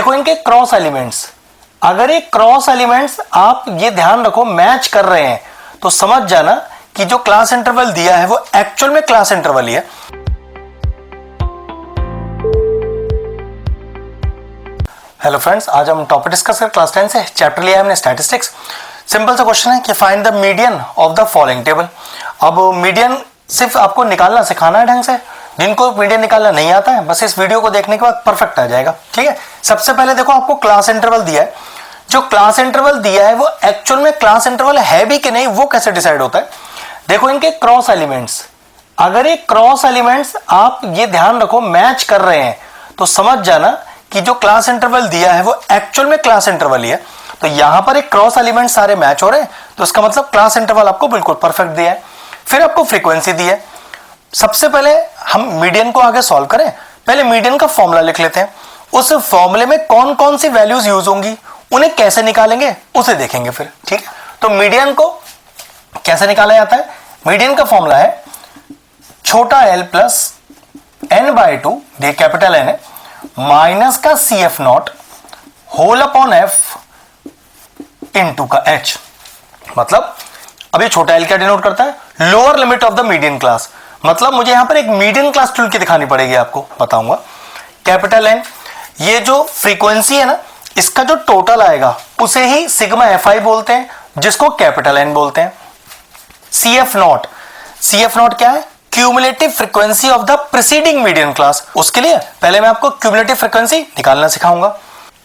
देखो इनके cross elements, अगर ये क्रॉस एलिमेंट्स आप ये ध्यान रखो मैच कर रहे हैं तो समझ जाना कि जो क्लास इंटरवल दिया है वो एक्चुअल में क्लास इंटरवल ही है। हेलो फ्रेंड्स, आज हम टॉपिक डिस्कस कर क्लास 10 से चैप्टर लिया है हमने स्टैटिस्टिक्स। सिंपल सा क्वेश्चन है कि find the median of the following table. अब मीडियन सिर्फ आपको निकालना सिखाना है ढंग से, जिनको मीडियन निकालना नहीं आता है बस इस वीडियो को देखने के बाद परफेक्ट आ जाएगा। ठीक है, सबसे पहले देखो आपको क्लास इंटरवल दिया है, जो क्लास इंटरवल दिया है वो एक्चुअल में क्लास इंटरवल है भी कि नहीं वो कैसे डिसाइड होता है। देखो इनके क्रॉस एलिमेंट्स, अगर ये क्रॉस एलिमेंट्स आप ये ध्यान रखो मैच कर रहे हैं तो समझ जाना कि जो क्लास इंटरवल दिया है वो एक्चुअल में क्लास इंटरवल ही है। तो यहां पर एक क्रॉस एलिमेंट सारे मैच हो रहे हैं तो इसका मतलब क्लास इंटरवल आपको बिल्कुल परफेक्ट दिया है। फिर आपको फ्रीक्वेंसी दी है। सबसे पहले हम मीडियन को आगे सॉल्व करें, पहले मीडियन का फॉर्मूला लिख लेते हैं। उस फॉर्मूले में कौन कौन सी वैल्यूज यूज होंगी, उन्हें कैसे निकालेंगे उसे देखेंगे फिर। ठीक है, तो मीडियन को कैसे निकाला जाता है। मीडियन का फॉर्मूला है छोटा L plus N by two, ये कैपिटल एन है, माइनस का C F nought whole upon F into का एच। मतलब अभी छोटा एल क्या डिनोट करता है, lower limit of the median class. मतलब मुझे यहां पर एक मीडियन क्लास चुन के दिखानी पड़ेगी, आपको बताऊंगा। कैपिटल एन, ये जो फ्रीक्वेंसी है ना इसका जो टोटल आएगा उसे ही सिग्मा एफ आई बोलते हैं, जिसको कैपिटल एन बोलते हैं। C F nought, C F nought क्या है, cumulative frequency of the preceding median class. उसके लिए पहले मैं आपको क्यूमुलेटिव फ्रीक्वेंसी निकालना सिखाऊंगा।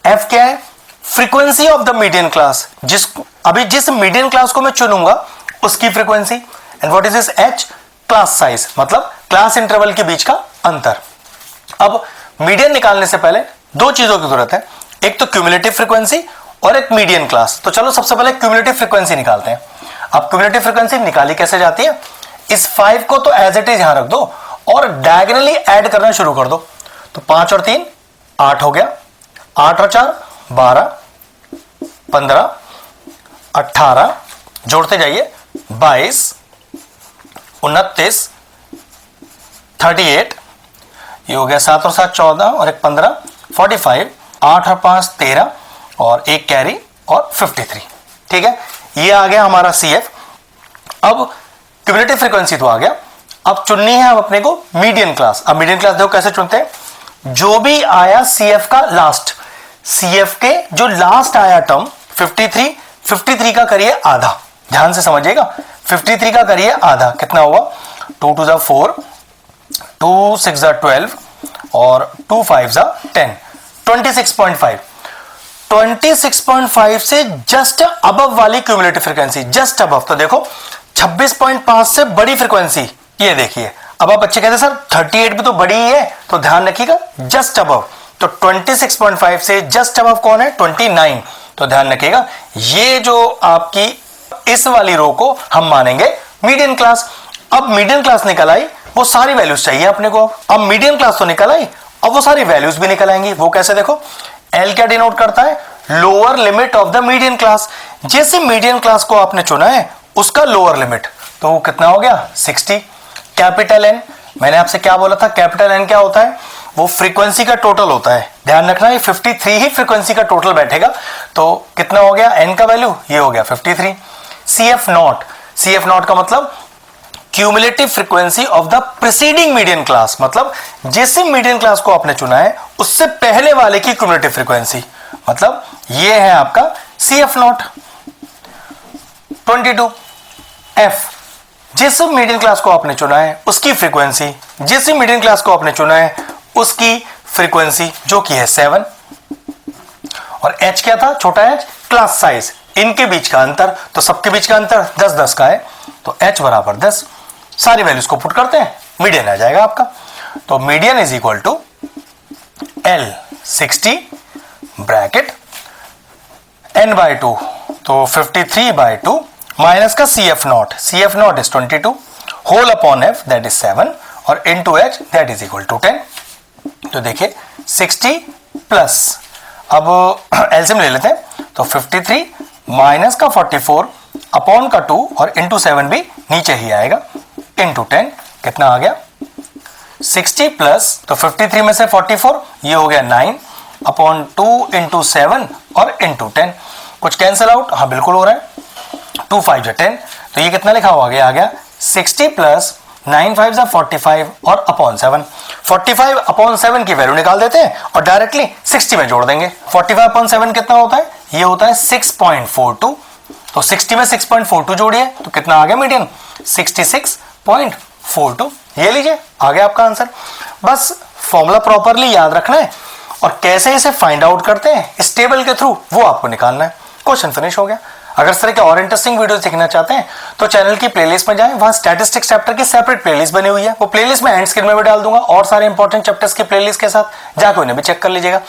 एफ क्या है, frequency of the median class, जिस मीडियन क्लास को मैं चुनूंगा उसकी frequency. And what is this H, class size, मतलब क्लास इंटरवल के बीच का अंतर। अब मीडियन निकालने से पहले दो चीजों की जरूरत है, एक तो क्यूमुलेटिव फ्रीक्वेंसी और एक मीडियन क्लास। तो चलो सबसे पहले क्यूमुलेटिव फ्रीक्वेंसी निकालते हैं। अब क्यूमुलेटिव फ्रीक्वेंसी निकाली कैसे जाती है, इस 5 को तो एज इट इज यहां रख दो और डायगोनली ऐड करना शुरू कर दो। तो 5 और 3 8 हो गया, 8 और 4 12, 15, 18, जोड़ते जाइए 22, 29, 38, ये हो गया 7 और 7 14 और एक 15, 45, 8 और 5 13 और एक कैरी और 53। ठीक है, ये आ गया हमारा सी एफ। अब क्यूमुलेटिव फ्रीक्वेंसी तो आ गया, अब चुननी है अब अपने को मीडियन क्लास। अब मीडियन क्लास देखो कैसे चुनते हैं, जो भी आया सीएफ का लास्ट, सीएफ के जो लास्ट आया टर्म 53, 53 का करिए आधा, ध्यान से समझिएगा। 53 का करिए आधा, कितना होगा, 2 2 जा 4, 2 6 जा 12 और 2 5 जा 10, 26.5। 26.5 से जस्ट अबव वाली क्यूमुलेटिव फ्रीक्वेंसी, जस्ट अबव। तो देखो 26.5 से बड़ी फ्रीक्वेंसी ये देखिए। अब आप बच्चे कहते हैं सर 38 भी तो बड़ी ही है, तो ध्यान रखिएगा जस्ट अबव। तो 26.5 से जस्ट अबव कौन है, 29। तो ध्यान रखिएगा ये जो आपकी इस वाली रो को हम मानेंगे मीडियन क्लास। अब मीडियन क्लास निकल आई, वो सारी वैल्यूज चाहिए अपने को। अब मीडियन क्लास तो निकल आई, अब वो सारी वैल्यूज भी निकल आएंगी। वो कैसे, देखो एल क्या डिनोट करता है, lower limit of the median class. जैसे मीडियन क्लास को आपने चुना है उसका लोअर लिमिट, तो वो कितना हो गया 60। कैपिटल एन, मैंने आपसे क्या बोला था, कैपिटल एन क्या होता है, वो फ्रीक्वेंसी का टोटल होता है। ध्यान रखना ये 53 ही फ्रीक्वेंसी का टोटल बैठेगा। तो कितना हो गया एन का वैल्यू, ये हो गया 53। C F nought, C F nought का मतलब cumulative frequency of the preceding median class, मतलब जिस मीडियन क्लास को आपने चुना है उससे पहले वाले की क्यूमुलेटिव फ्रीक्वेंसी, मतलब ये है आपका सी एफ नॉट। 22 एफ, जिस मीडियन क्लास को आपने चुना है उसकी फ्रीक्वेंसी, जिस मीडियन क्लास को आपने चुना है उसकी फ्रीक्वेंसी जो कि है 7। और एच क्या था, छोटा एच, क्लास साइज, इनके बीच का अंतर। तो सबके बीच का अंतर 10 10 का है, तो एच बराबर 10। सारी वैल्यूज को पुट करते हैं, मीडियन आ जाएगा आपका। तो median is equal to L 60 bracket N by 2, तो 53 बाय 2 माइनस का C F nought, C F nought is 22 whole upon F that is 7 और into H that is equal to 10। तो देखिए 60 प्लस, अब एलसीएम ले लेते हैं, तो 53 माइनस का 44 अपॉन का 2 और इंटू 7 भी नीचे ही आएगा, इंटू 10 कितना आ गया 60 प्लस, तो 53 में से 44 ये हो गया 9 अपॉन 2 इंटू 7 और इंटू 10। कुछ कैंसिल आउट, हाँ बिल्कुल हो रहा है, 2 5 10, तो ये कितना लिखा हुआ आ गया 60 प्लस 9 5 45 और अपॉन 7। 45 अपॉन 7 की वैल्यू निकाल देते हैं और डायरेक्टली 60 में जोड़ देंगे। 45 अपॉन 7 कितना होता है, ये होता है 6.42, तो 60 में 6.42 जोड़िए तो कितना आ गया मीडियन, 66.42। ये लीजिए आ गया आपका आंसर। बस फॉर्मूला प्रॉपरली याद रखना है और कैसे इसे फाइंड आउट करते हैं इस टेबल के थ्रू, वो आपको निकालना है। क्वेश्चन फिनिश हो गया। अगर इस तरह के और इंटरेस्टिंग वीडियोस देखना चाहते हैं तो चैनल की प्लेलिस्ट में जाएं, वहां स्टैटिस्टिक्स चैप्टर की सेपरेट प्लेलिस्ट बनी हुई है, वो प्लेलिस्ट में एंड स्क्रीन में भी डाल दूंगा और सारे इंपॉर्टेंट चैप्टर्स की प्लेलिस्ट के साथ जाकर उन्हें भी चेक कर लीजिएगा।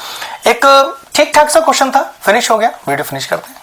एक ठीक ठाक सा क्वेश्चन था, फिनिश हो गया, वीडियो फिनिश करते हैं।